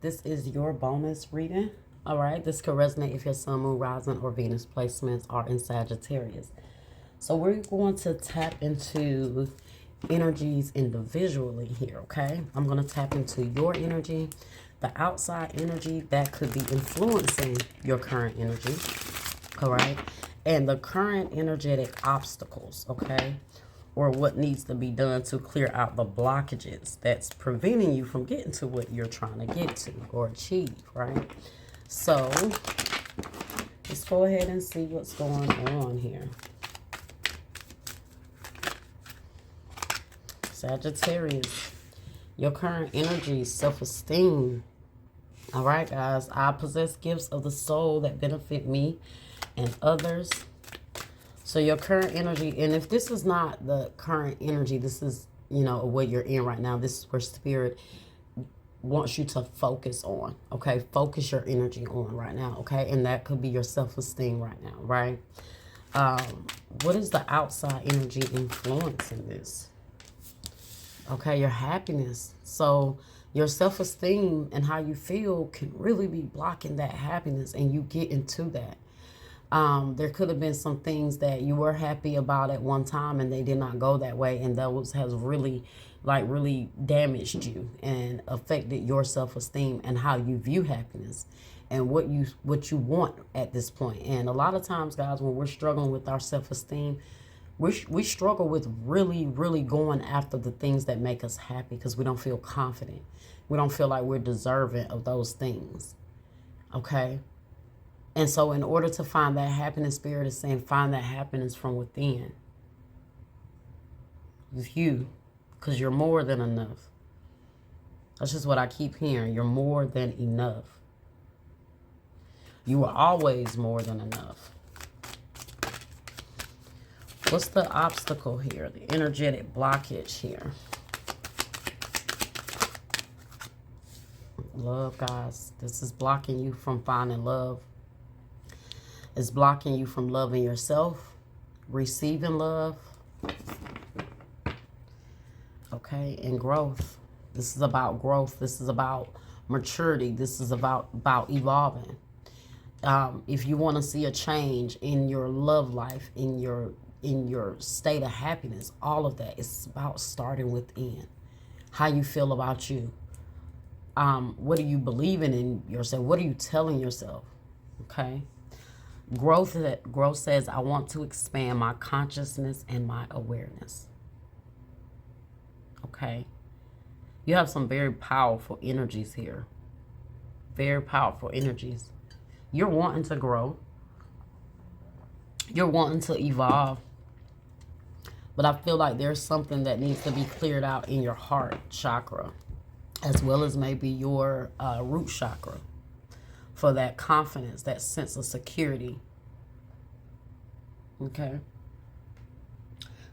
This is your bonus reading. All right, this could resonate if your sun, moon, rising, or Venus placements are in Sagittarius. So we're going to tap into energies individually here, okay? I'm going to tap into your energy, the outside energy that could be influencing your current energy, all right? And the current energetic obstacles, okay? Or what needs to be done to clear out the blockages that's preventing you from getting to what you're trying to get to or achieve, right? So let's go ahead and see what's going on here. Sagittarius, your current energy, self-esteem. All right, guys, I possess gifts of the soul that benefit me and others. So your current energy, and if this is not the current energy, this is, you know, what you're in right now. This is where spirit wants you to focus on, okay? Focus your energy on right now, okay? And that could be your self-esteem right now, right? What is the outside energy influencing this? Okay, your happiness. So your self-esteem and how you feel can really be blocking that happiness, and you get into that. There could have been some things that you were happy about at one time and they did not go that way, and those has really damaged you and affected your self-esteem and how you view happiness and what you want at this point. And a lot of times, guys, when we're struggling with our self-esteem, we struggle with really going after the things that make us happy because we don't feel confident. We don't feel like we're deserving of those things. Okay? And so in order to find that happiness, spirit is saying find that happiness from within. It's you, because you're more than enough. That's just what I keep hearing. You're more than enough. You are always more than enough. What's the obstacle here? The energetic blockage here. Love, guys. This is blocking you from finding love. It's blocking you from loving yourself, receiving love. Okay, and growth. This is about growth. This is about maturity. This is about evolving. If you want to see a change in your love life, in your state of happiness, all of that, it's about starting within. How you feel about you. What are you believing in yourself? What are you telling yourself? Okay. Growth says, I want to expand my consciousness and my awareness. Okay. You have some very powerful energies here. Very powerful energies. You're wanting to grow. You're wanting to evolve. But I feel like there's something that needs to be cleared out in your heart chakra, as well as maybe your root chakra, for that confidence, that sense of security. Okay.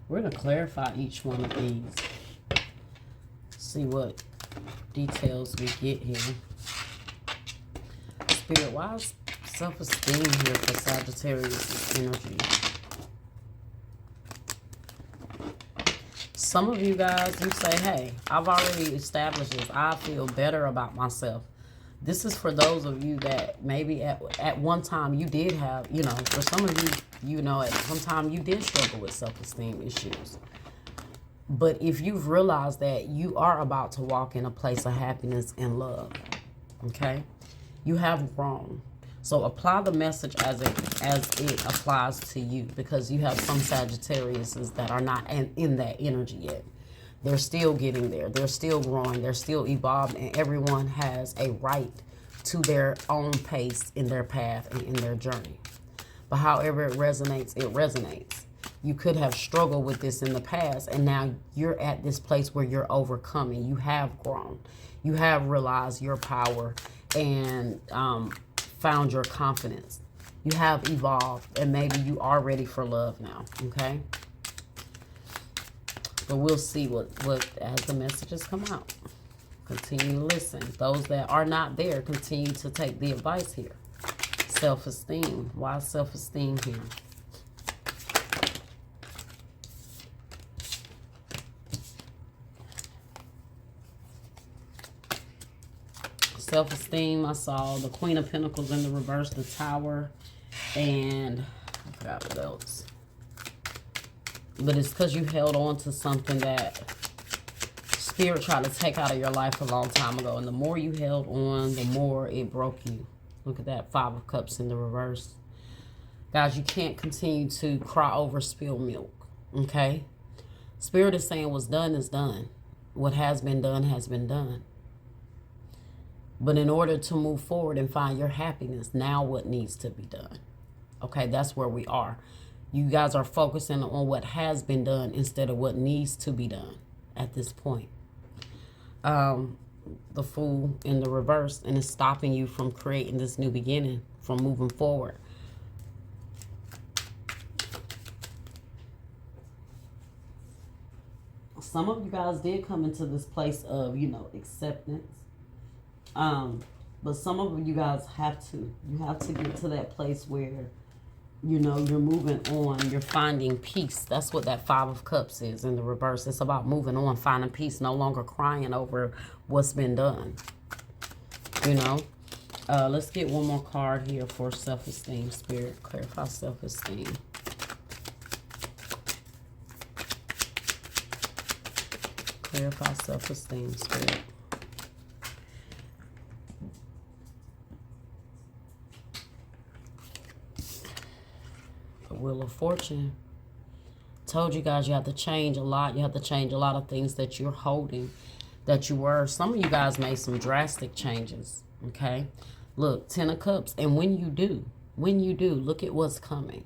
We're going to clarify each one of these. See what details we get here. Spirit, why is self-esteem here for Sagittarius energy? Some of you guys, you say, hey, I've already established this. I feel better about myself. This is for those of you that maybe at one time you did have, you know, for some of you, you know, at some time you did struggle with self-esteem issues. But if you've realized that you are about to walk in a place of happiness and love, okay, you have grown. So apply the message as it applies to you, because you have some Sagittariuses that are not in that energy yet. They're still getting there. They're still growing. They're still evolving. And everyone has a right to their own pace in their path and in their journey. But however it resonates, it resonates. You could have struggled with this in the past, and now you're at this place where you're overcoming. You have grown. You have realized your power and found your confidence. You have evolved, and maybe you are ready for love now, okay? But we'll see what as the messages come out. Continue to listen. Those that are not there, continue to take the advice here. Self-esteem. Why self-esteem here? self-esteem. I saw the Queen of Pentacles in the reverse, the Tower, and I forgot what else. But it's because you held on to something that Spirit tried to take out of your life a long time ago. And the more you held on, the more it broke you. Look at that, 5 of Cups in the reverse. Guys, you can't continue to cry over spilled milk, okay? Spirit is saying what's done is done. What has been done has been done. But in order to move forward and find your happiness, now what needs to be done? Okay, that's where we are. You guys are focusing on what has been done instead of what needs to be done at this point. The Fool in the reverse, and it's stopping you from creating this new beginning, from moving forward. Some of you guys did come into this place of, you know, acceptance. But some of you guys have to. You have to get to that place where, you know, you're moving on. You're finding peace. That's what that 5 of Cups is in the reverse. It's about moving on, finding peace, no longer crying over what's been done. You know? Let's get one more card here for self-esteem, Spirit. Clarify self-esteem. Clarify self-esteem, Spirit. The Wheel of Fortune. Told you guys you have to change a lot. You have to change a lot of things that you're holding, that you were. Some of you guys made some drastic changes, okay? Look, 10 of Cups. And when you do, look at what's coming.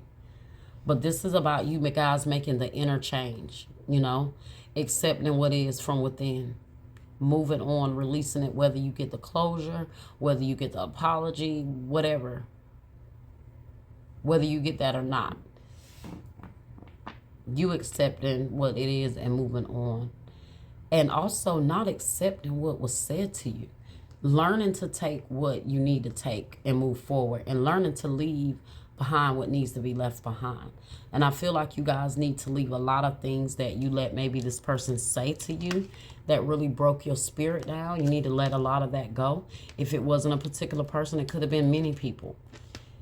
But this is about you guys making the inner change, you know? Accepting what is from within. Moving on, releasing it, whether you get the closure, whether you get the apology, whatever. Whether you get that or not. You accepting what it is and moving on. And also not accepting what was said to you. Learning to take what you need to take and move forward. And learning to leave behind what needs to be left behind. And I feel like you guys need to leave a lot of things that you let maybe this person say to you that really broke your spirit down. You need to let a lot of that go. If it wasn't a particular person, it could have been many people.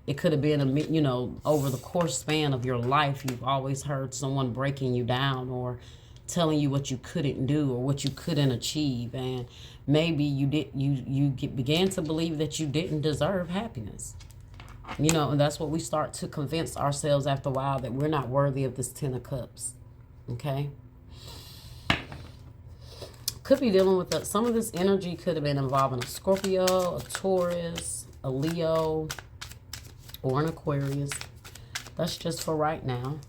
It could have been, you know, over the course span of your life, you've always heard someone breaking you down or telling you what you couldn't do or what you couldn't achieve. And maybe you began to believe that you didn't deserve happiness. You know, and that's what we start to convince ourselves after a while, that we're not worthy of this 10 of Cups. Okay? Could be dealing with some of this energy could have been involving a Scorpio, a Taurus, a Leo, or an Aquarius. That's just for right now.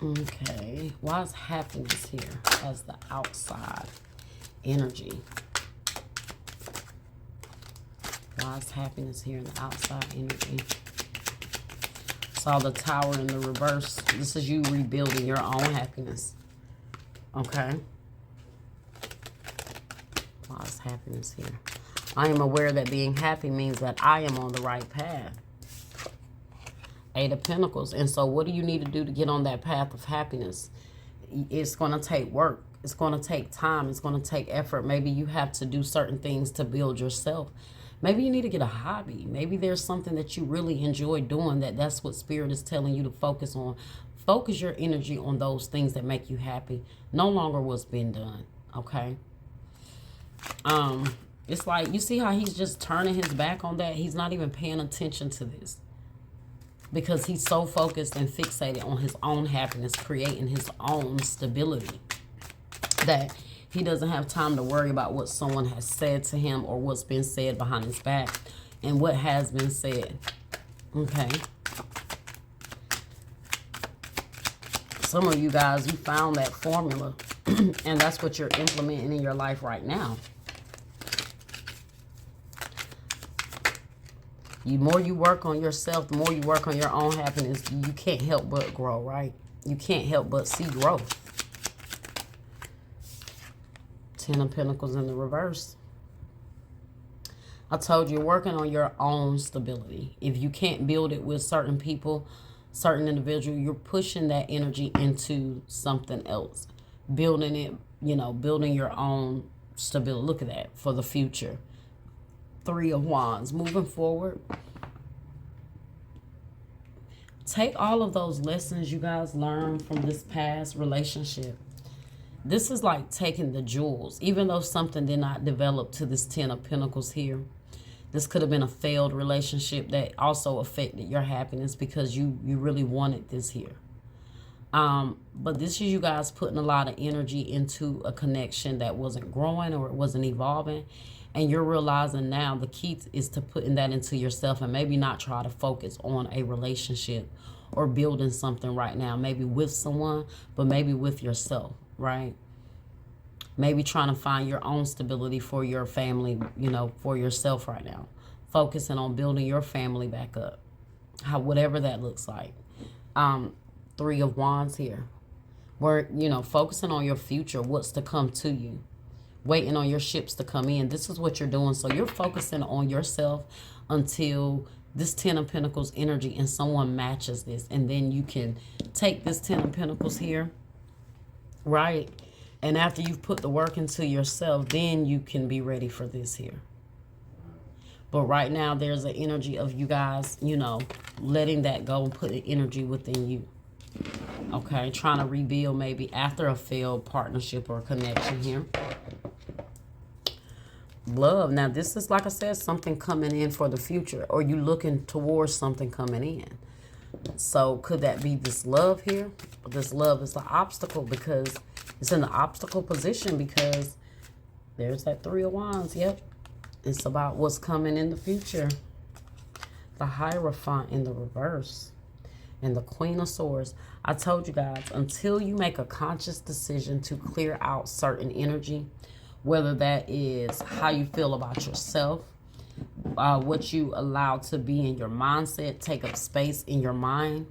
Okay. Why is happiness here as the outside energy? Why is happiness here in the outside energy? Saw the Tower in the reverse. This is you rebuilding your own happiness. Okay. Why is happiness here? I am aware that being happy means that I am on the right path. 8 of Pentacles. And so what do you need to do to get on that path of happiness? It's going to take work. It's going to take time. It's going to take effort. Maybe you have to do certain things to build yourself. Maybe you need to get a hobby. Maybe there's something that you really enjoy doing, that's what Spirit is telling you to focus on. Focus your energy on those things that make you happy. No longer what's been done, okay? It's like, you see how he's just turning his back on that? He's not even paying attention to this. Because he's so focused and fixated on his own happiness, creating his own stability, that he doesn't have time to worry about what someone has said to him or what's been said behind his back and what has been said. Okay. Some of you guys, you found that formula and that's what you're implementing in your life right now. The more you work on yourself, the more you work on your own happiness, you can't help but grow, right? You can't help but see growth. 10 of Pentacles in the reverse. I told you, you're working on your own stability. If you can't build it with certain people, certain individual, you're pushing that energy into something else. building it, you know, building your own stability. Look at that, for the future. 3 of Wands, moving forward. Take all of those lessons you guys learned from this past relationship. This is like taking the jewels, even though something did not develop to this 10 of Pentacles here. This could have been a failed relationship that also affected your happiness because you really wanted this here. But this is you guys putting a lot of energy into a connection that wasn't growing or it wasn't evolving. And you're realizing now the key is to putting that into yourself and maybe not try to focus on a relationship or building something right now. Maybe with someone, but maybe with yourself, right? Maybe trying to find your own stability for your family, you know, for yourself right now. Focusing on building your family back up. Whatever that looks like. 3 of Wands here. Where, you know, focusing on your future, what's to come to you. Waiting on your ships to come in. This is what you're doing. So you're focusing on yourself until this 10 of Pentacles energy and someone matches this. And then you can take this 10 of Pentacles here, right? And after you've put the work into yourself, then you can be ready for this here. But right now, there's an energy of you guys, you know, letting that go and putting energy within you. Okay, trying to rebuild maybe after a failed partnership or connection here. Love. Now, this is, like I said, something coming in for the future, or you looking towards something coming in. So could that be this love here? This love is the obstacle because it's in the obstacle position because there's that 3 of Wands. Yep. It's about what's coming in the future. The Hierophant in the reverse. And the Queen of Swords. I told you guys, until you make a conscious decision to clear out certain energy, whether that is how you feel about yourself, what you allow to be in your mindset, take up space in your mind,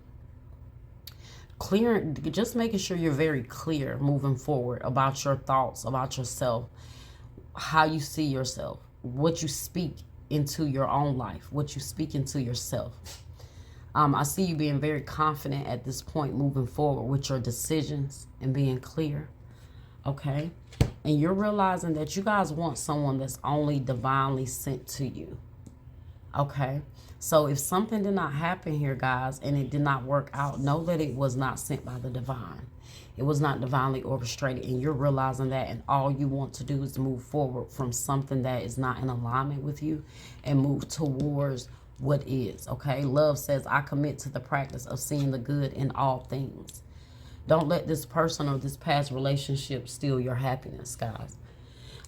just making sure you're very clear moving forward about your thoughts, about yourself, how you see yourself, what you speak into your own life, what you speak into yourself. I see you being very confident at this point moving forward with your decisions and being clear. Okay? And you're realizing that you guys want someone that's only divinely sent to you. Okay? So if something did not happen here, guys, and it did not work out, know that it was not sent by the divine. It was not divinely orchestrated, and you're realizing that, and all you want to do is move forward from something that is not in alignment with you and move towards what is. Okay? Love says, I commit to the practice of seeing the good in all things. Don't let this person or this past relationship steal your happiness, guys.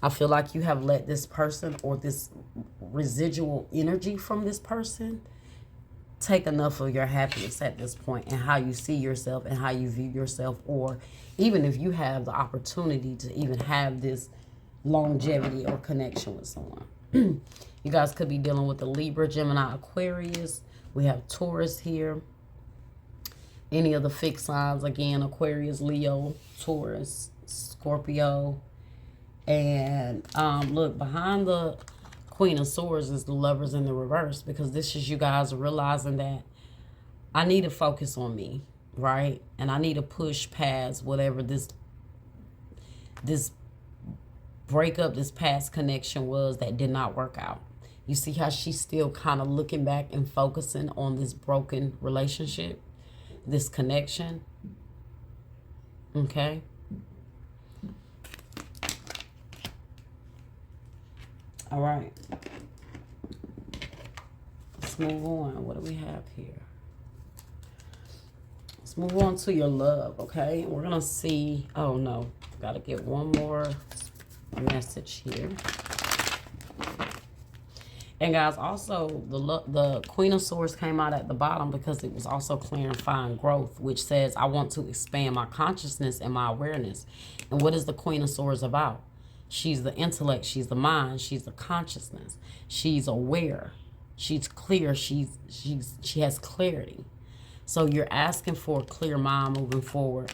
I feel like you have let this person or this residual energy from this person take enough of your happiness at this point, and how you see yourself and how you view yourself, or even if you have the opportunity to even have this longevity or connection with someone. You guys could be dealing with the Libra, Gemini, Aquarius. We have Taurus here. Any of the fixed signs, again, Aquarius, Leo, Taurus, Scorpio. And look, behind the Queen of Swords is the Lovers in the reverse, because this is you guys realizing that I need to focus on me, right? And I need to push past whatever this breakup, this past connection was that did not work out. You see how she's still kind of looking back and focusing on this broken relationship, this connection. Okay? All right. Let's move on. What do we have here? Let's move on to your love, okay? We're going to see. Oh, no. Got to get one more message here. And guys, also the Queen of Swords came out at the bottom because it was also clarifying growth, which says I want to expand my consciousness and my awareness. And what is the Queen of Swords about? She's the intellect, she's the mind, she's the consciousness. She's aware, she's clear, she has clarity. So you're asking for a clear mind moving forward.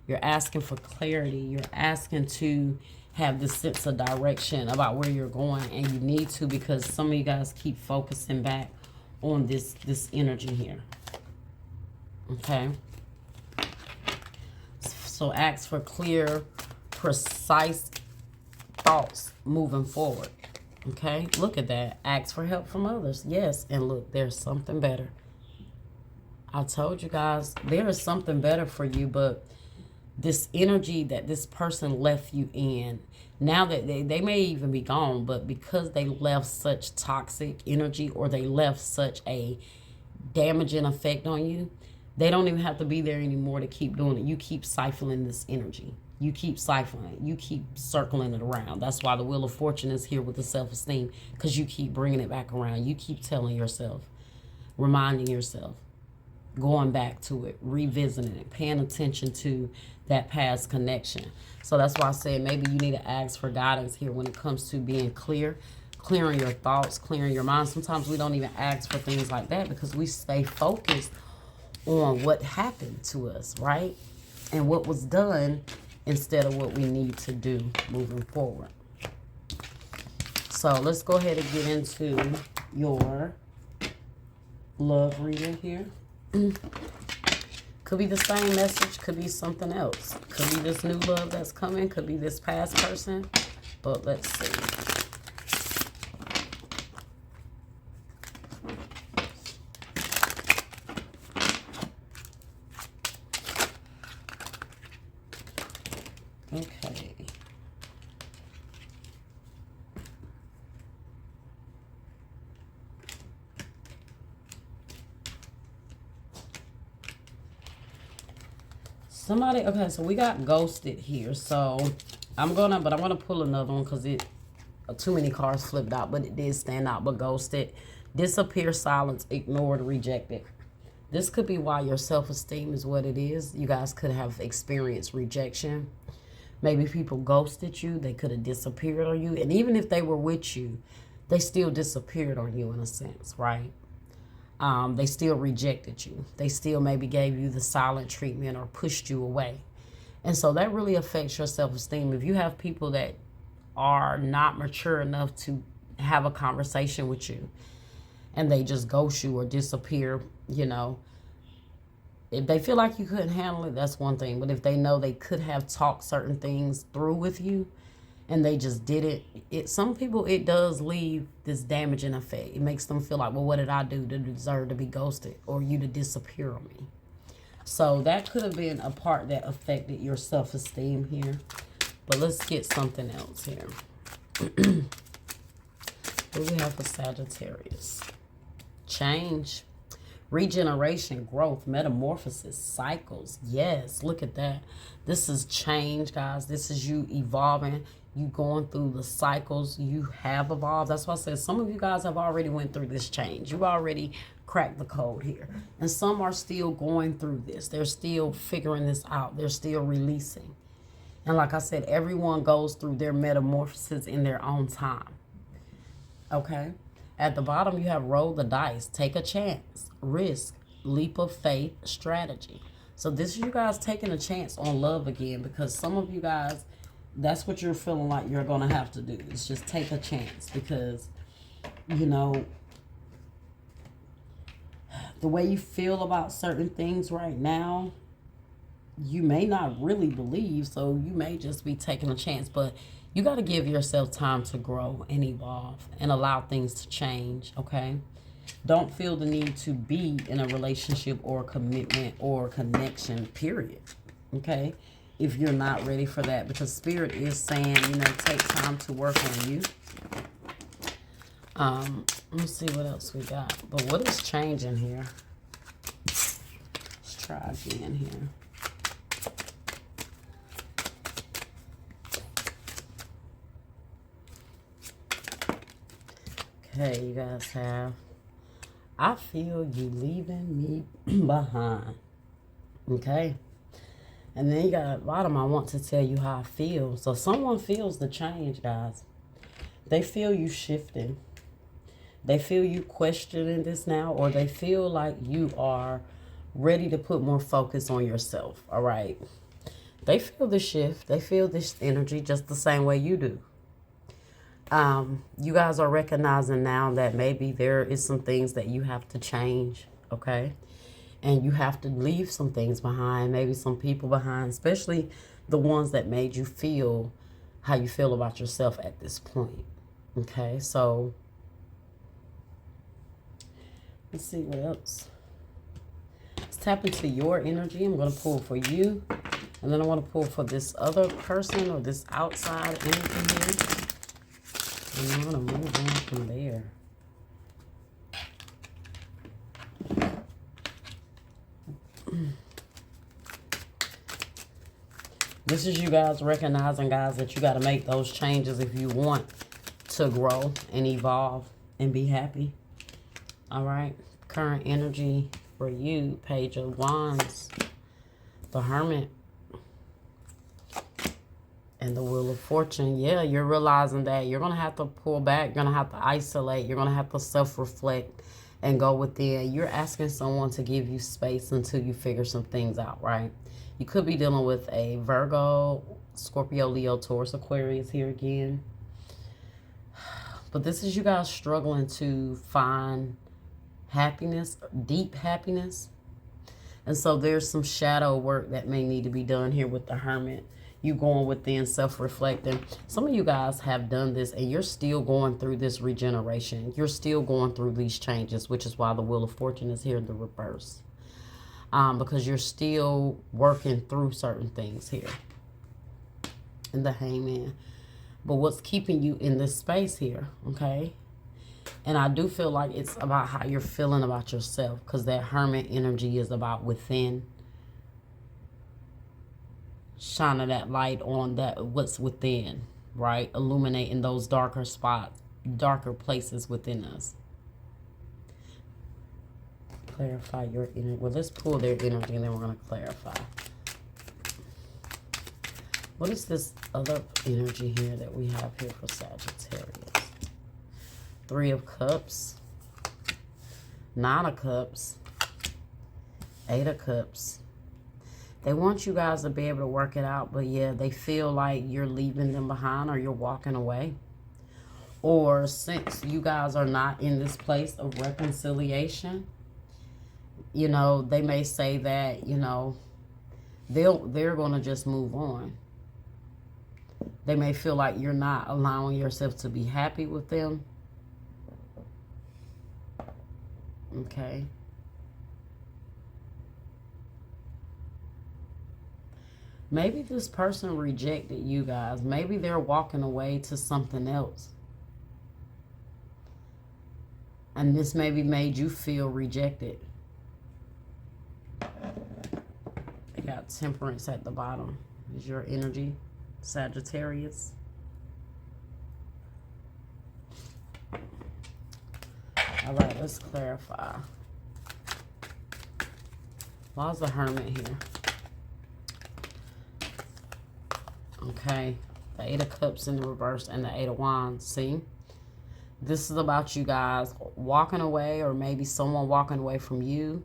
You're asking for clarity. You're asking to have this sense of direction about where you're going, and you need to, because some of you guys keep focusing back on this energy here. Okay? So ask for clear precise thoughts moving forward. Okay, look at that. Ask for help from others. Yes, and look, there's something better. I told you guys, there is something better for you, but this energy that this person left you in, now that they may even be gone, but because they left such toxic energy, or they left such a damaging effect on you, they don't even have to be there anymore to keep doing it. You keep siphoning this energy. You keep siphoning it. You keep circling it around. That's why the Wheel of Fortune is here with the self-esteem, because you keep bringing it back around. You keep telling yourself, reminding yourself, going back to it, revisiting it, paying attention to that past connection. So that's why I said maybe you need to ask for guidance here when it comes to being clear, clearing your thoughts, clearing your mind. Sometimes we don't even ask for things like that because we stay focused on what happened to us, right? And what was done instead of what we need to do moving forward. So let's go ahead and get into your love reading here. Could be the same message, could be something else. Could be this new love that's coming, could be this past person. But let's see. Okay. Somebody, okay, so we got ghosted here. So I'm gonna pull another one because too many cards flipped out, but it did stand out. But ghosted, disappear, silence, ignored, rejected. This could be why your self-esteem is what it is. You guys could have experienced rejection. Maybe people ghosted you. They could have disappeared on you. And even if they were with you, they still disappeared on you in a sense, right? They still rejected you. They still maybe gave you the silent treatment or pushed you away. And so that really affects your self-esteem. If you have people that are not mature enough to have a conversation with you and they just ghost you or disappear, you know, if they feel like you couldn't handle it, that's one thing. But if they know they could have talked certain things through with you and they just did it, some people, it does leave this damaging effect. It makes them feel like, well, what did I do to deserve to be ghosted or you to disappear on me? So that could have been a part that affected your self-esteem here. But let's get something else here. What do we have for Sagittarius? Change. Regeneration, growth, metamorphosis, cycles. Yes, look at that. This is change, guys. This is you evolving. You going through the cycles. You have evolved. That's why I said some of you guys have already went through this change. You already cracked the code here. And some are still going through this. They're still figuring this out. They're still releasing. And like I said, everyone goes through their metamorphosis in their own time. Okay? At the bottom, you have roll the dice, take a chance, risk, leap of faith, strategy. So this is you guys taking a chance on love again, because some of you guys, that's what you're feeling like you're going to have to do. It's just take a chance because, you know, the way you feel about certain things right now, you may not really believe, so you may just be taking a chance. But you got to give yourself time to grow and evolve and allow things to change, okay? Don't feel the need to be in a relationship or a commitment or a connection, period, okay? If you're not ready for that, because Spirit is saying, you know, take time to work on you. Let's see what else we got. But what is changing here? Let's try again here. Okay, you guys have, I feel you leaving me behind. Okay. And then you got at the bottom, I want to tell you how I feel. So someone feels the change, guys. They feel you shifting. They feel you questioning this now, or they feel like you are ready to put more focus on yourself. All right. They feel the shift. They feel this energy just the same way you do. You guys are recognizing now that maybe there is some things that you have to change, okay? And you have to leave some things behind, maybe some people behind, especially the ones that made you feel how you feel about yourself at this point. Okay, so let's see what else. Let's tap into your energy. I'm going to pull for you. And then I want to pull for this other person or this outside energy here. And I'm going to move on from there. This is you guys recognizing, guys, that you got to make those changes if you want to grow and evolve and be happy. All right. Current energy for you, Page of Wands, the Hermit, and the Wheel of Fortune. Yeah, you're realizing that you're going to have to pull back. You're going to have to isolate. You're going to have to self-reflect and go within. You're asking someone to give you space until you figure some things out, right? You could be dealing with a Virgo, Scorpio, Leo, Taurus, Aquarius here again. But this is you guys struggling to find happiness, deep happiness. And so there's some shadow work that may need to be done here with the Hermit. You going within, self-reflecting. Some of you guys have done this and you're still going through this regeneration. You're still going through these changes, which is why the Wheel of Fortune is here in the reverse. Because you're still working through certain things here. And the Hangman. But what's keeping you in this space here, okay? And I do feel like it's about how you're feeling about yourself. Because that Hermit energy is about within. Shining that light on that what's within, right? Illuminating those darker spots, darker places within us. Clarify your energy. Well, let's pull their energy and then we're going to clarify. What is this other energy here that we have here for Sagittarius? 3 of Cups, 9 of Cups, 8 of Cups. They want you guys to be able to work it out, but yeah, they feel like you're leaving them behind or you're walking away. Or since you guys are not in this place of reconciliation, you know, they may say that, you know, they're going to just move on. They may feel like you're not allowing yourself to be happy with them. Okay. Maybe this person rejected you guys. Maybe they're walking away to something else. And this maybe made you feel rejected. They got Temperance at the bottom. Is your energy, Sagittarius. All right, let's clarify. Why's the Hermit here? Okay, the 8 of Cups in the reverse and the 8 of Wands. See, this is about you guys walking away, or maybe someone walking away from you.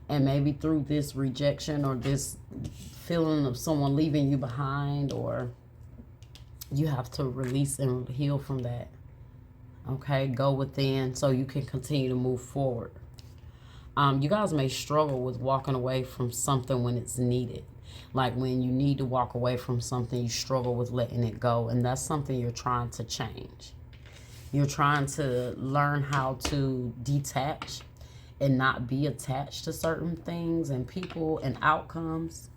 And maybe through this rejection or this feeling of someone leaving you behind, or you have to release and heal from that. Okay, go within so you can continue to move forward. You guys may struggle with walking away from something when it's needed. Like when you need to walk away from something, you struggle with letting it go. And that's something you're trying to change. You're trying to learn how to detach and not be attached to certain things and people and outcomes.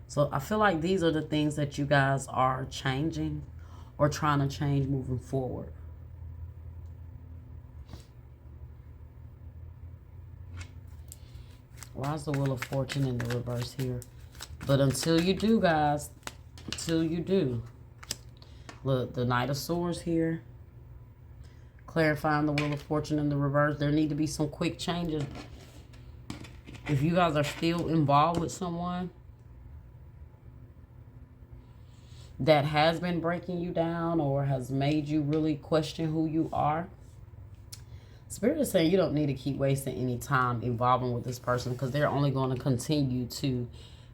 So I feel like these are the things that you guys are changing or trying to change moving forward. Why is the Wheel of Fortune in the reverse here? But until you do, guys, until you do. Look, the Knight of Swords here. Clarifying the Wheel of Fortune in the reverse. There need to be some quick changes. If you guys are still involved with someone that has been breaking you down or has made you really question who you are, Spirit is saying you don't need to keep wasting any time involving with this person, because they're only going to continue to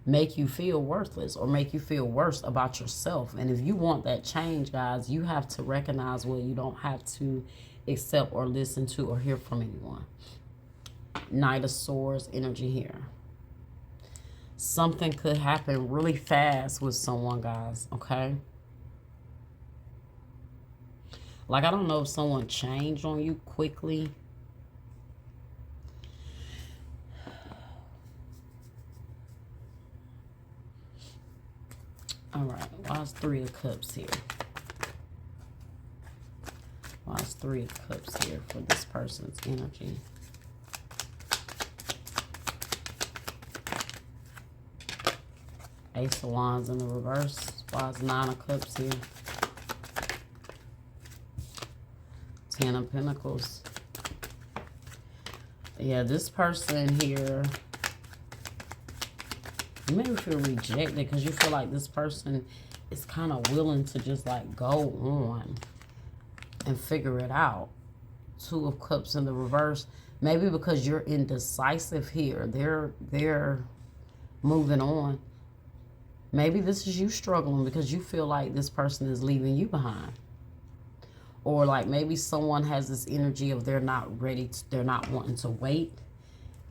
make you feel worthless or make you feel worse about yourself. And if you want that change, guys, you have to recognize, well, you don't have to accept or listen to or hear from anyone. Knight of Swords energy here. Something could happen really fast with someone, guys, okay? Like, I don't know if someone changed on you quickly. All right, why is 3 of Cups here? Why is 3 of Cups here for this person's energy? Ace of Wands in the reverse. Why is 9 of Cups here? 10 of Pentacles. Yeah, this person here, you may feel rejected because you feel like this person is kind of willing to just like go on and figure it out. 2 of Cups in the reverse. Maybe because you're indecisive here. They're moving on. Maybe this is you struggling because you feel like this person is leaving you behind. Or like maybe someone has this energy of they're not ready, they're not wanting to wait.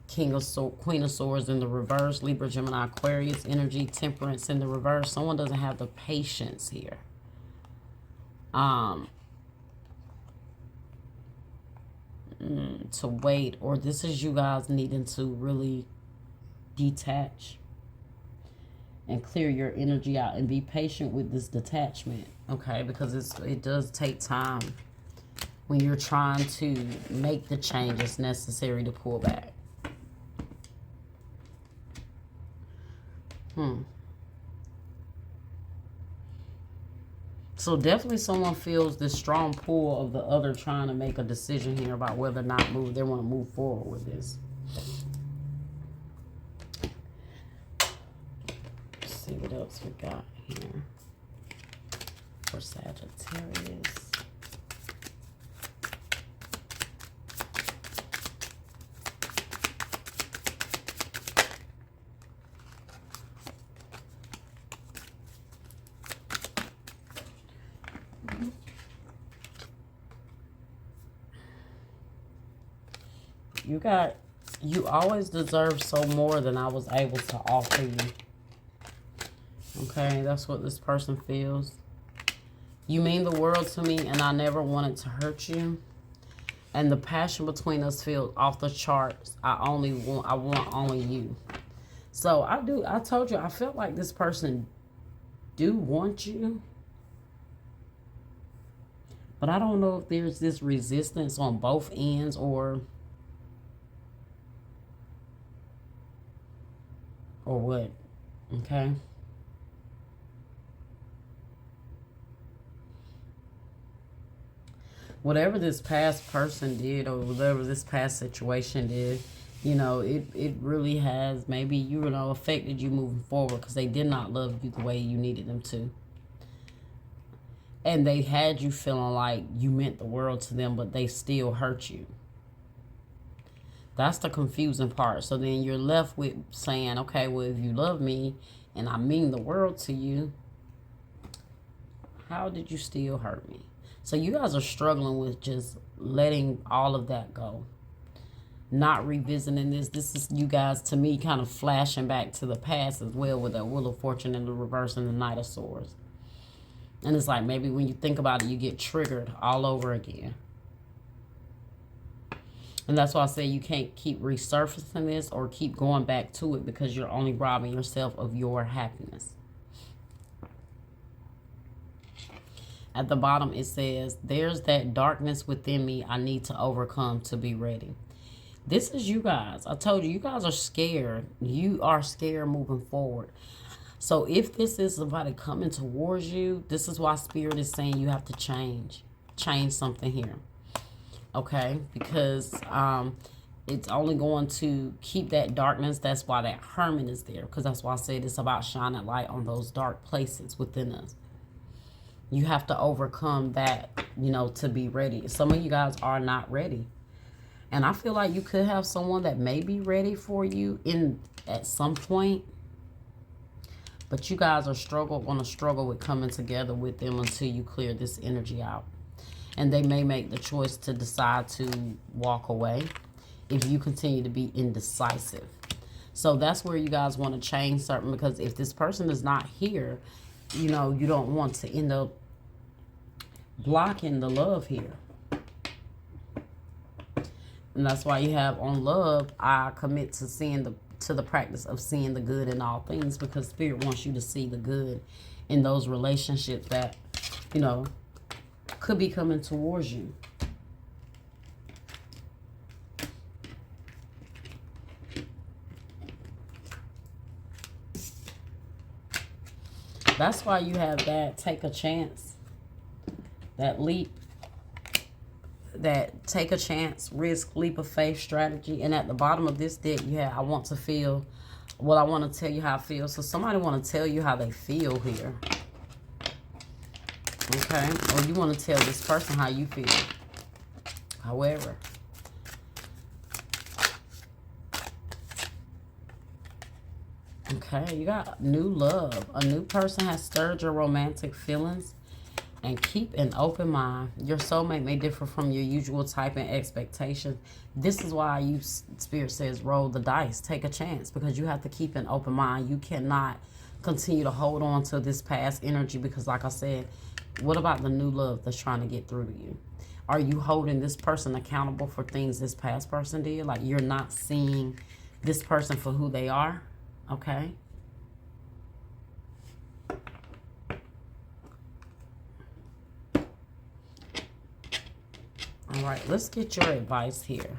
Queen of Swords in the reverse. Libra, Gemini, Aquarius energy. Temperance in the reverse. Someone doesn't have the patience here. To wait. Or this is you guys needing to really detach and clear your energy out and be patient with this detachment, okay? Because it does take time when you're trying to make the changes necessary to pull back. So definitely someone feels this strong pull of the other trying to make a decision here about whether or not they want to move forward with this. Let's see what else we got here for Sagittarius. You always deserve so more than I was able to offer you. Okay, that's what this person feels. You mean the world to me and I never wanted to hurt you. And the passion between us feels off the charts. I want only you. So I told you, I felt like this person do want you. But I don't know if there's this resistance on both ends or what, okay? Whatever this past person did or whatever this past situation did, you know, it really has maybe, you know, affected you moving forward because they did not love you the way you needed them to. And they had you feeling like you meant the world to them, but they still hurt you. That's the confusing part. So then you're left with saying, okay, well, if you love me and I mean the world to you, how did you still hurt me? So you guys are struggling with just letting all of that go. Not revisiting this. This is you guys, to me, kind of flashing back to the past as well with that Wheel of Fortune in the reverse and the Knight of Swords. And it's like maybe when you think about it, you get triggered all over again. And that's why I say you can't keep resurfacing this or keep going back to it because you're only robbing yourself of your happiness. At the bottom, it says, there's that darkness within me I need to overcome to be ready. This is you guys. I told you, you guys are scared. You are scared moving forward. So if this is somebody coming towards you, this is why Spirit is saying you have to change. Change something here. Okay? Because it's only going to keep that darkness. That's why that Hermit is there. Because that's why I said it's about shining light on those dark places within us. You have to overcome that, you know, to be ready. Some of you guys are not ready. And I feel like you could have someone that may be ready for you at some point. But you guys are going to struggle with coming together with them until you clear this energy out. And they may make the choice to decide to walk away if you continue to be indecisive. So that's where you guys want to change something, because if this person is not here, you know, you don't want to end up blocking the love here. And that's why you have on love, I commit to seeing the practice of seeing the good in all things, because Spirit wants you to see the good in those relationships that, you know, could be coming towards you. That's why you have that take a chance, that leap, that take a chance, risk, leap of faith strategy. And at the bottom of this deck, you have, I want to feel, well, I want to tell you how I feel. So somebody want to tell you how they feel here. Okay? Or you want to tell this person how you feel. However. Okay, you got new love. A new person has stirred your romantic feelings. And keep an open mind. Your soulmate may differ from your usual type and expectations. This is why you, Spirit says, roll the dice. Take a chance, because you have to keep an open mind. You cannot continue to hold on to this past energy, because like I said, what about the new love that's trying to get through to you? Are you holding this person accountable for things this past person did? Like, you're not seeing this person for who they are? Okay. All right, let's get your advice here.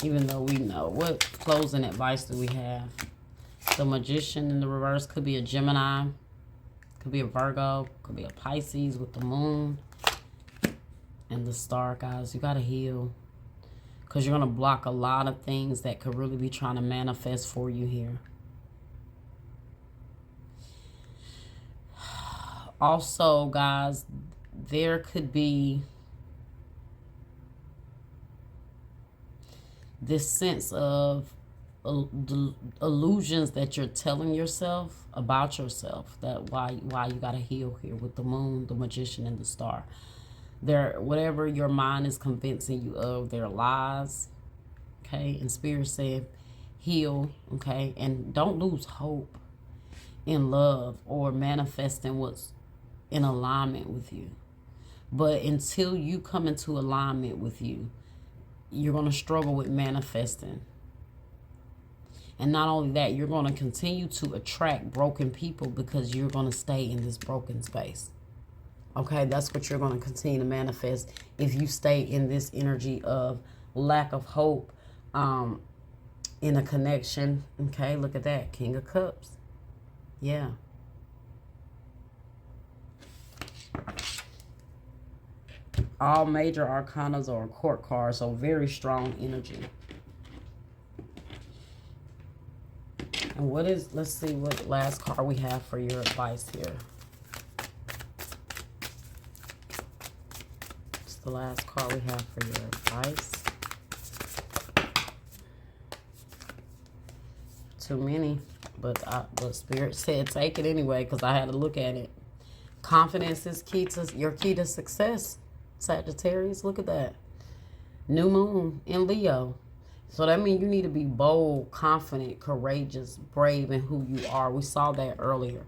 Even though we know, what closing advice do we have? The Magician in the reverse could be a Gemini, could be a Virgo, could be a Pisces with the moon and the star, guys. You got to heal, because you're going to block a lot of things that could really be trying to manifest for you here. Also, guys, there could be this sense of illusions that you're telling yourself about yourself, that why you got to heal here with the moon, the Magician, and the star. There, whatever your mind is convincing you of, their lies. Okay, and Spirit said heal. Okay, and don't lose hope in love or manifesting what's in alignment with you. But until you come into alignment with you, you're going to struggle with manifesting. And not only that, you're going to continue to attract broken people, because you're going to stay in this broken space. Okay, that's what you're going to continue to manifest if you stay in this energy of lack of hope in a connection. Okay, look at that. King of Cups. Yeah. All major arcanas are a court card, so very strong energy. And what is, let's see what last card we have for your advice here. It's the last card we have for your advice. Too many, but Spirit said take it anyway, because I had to look at it. Confidence is key to your key to success. Sagittarius, look at that. New moon in Leo. So that means you need to be bold, confident, courageous, brave in who you are. We saw that earlier.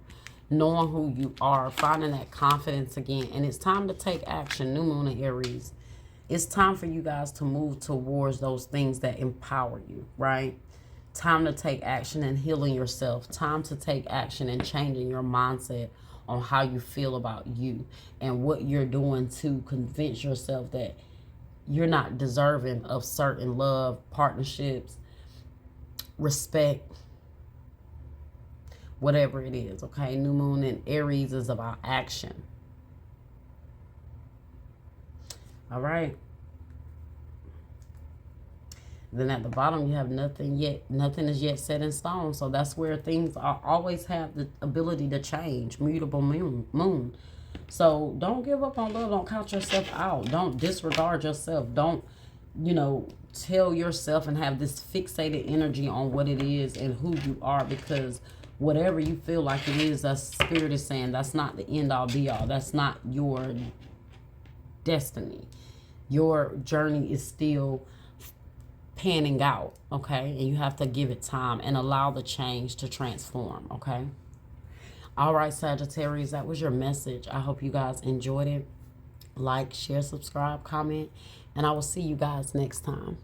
Knowing who you are, finding that confidence again. And it's time to take action. New moon in Aries. It's time for you guys to move towards those things that empower you, right? Time to take action and healing yourself. Time to take action and changing your mindset on how you feel about you and what you're doing to convince yourself that you're not deserving of certain love, partnerships, respect, whatever it is, okay? New moon in Aries is about action. All right. Then at the bottom, you have nothing yet. Nothing is yet set in stone. So that's where things are, always have the ability to change. Mutable moon. So don't give up on love. Don't count yourself out. Don't disregard yourself. Don't, tell yourself and have this fixated energy on what it is and who you are, because whatever you feel like it is, that Spirit is saying that's not the end all be all. That's not your destiny. Your journey is still panning out, okay? And you have to give it time and allow the change to transform, okay? All right, Sagittarius, that was your message. I hope you guys enjoyed it. Like, share, subscribe, comment, and I will see you guys next time.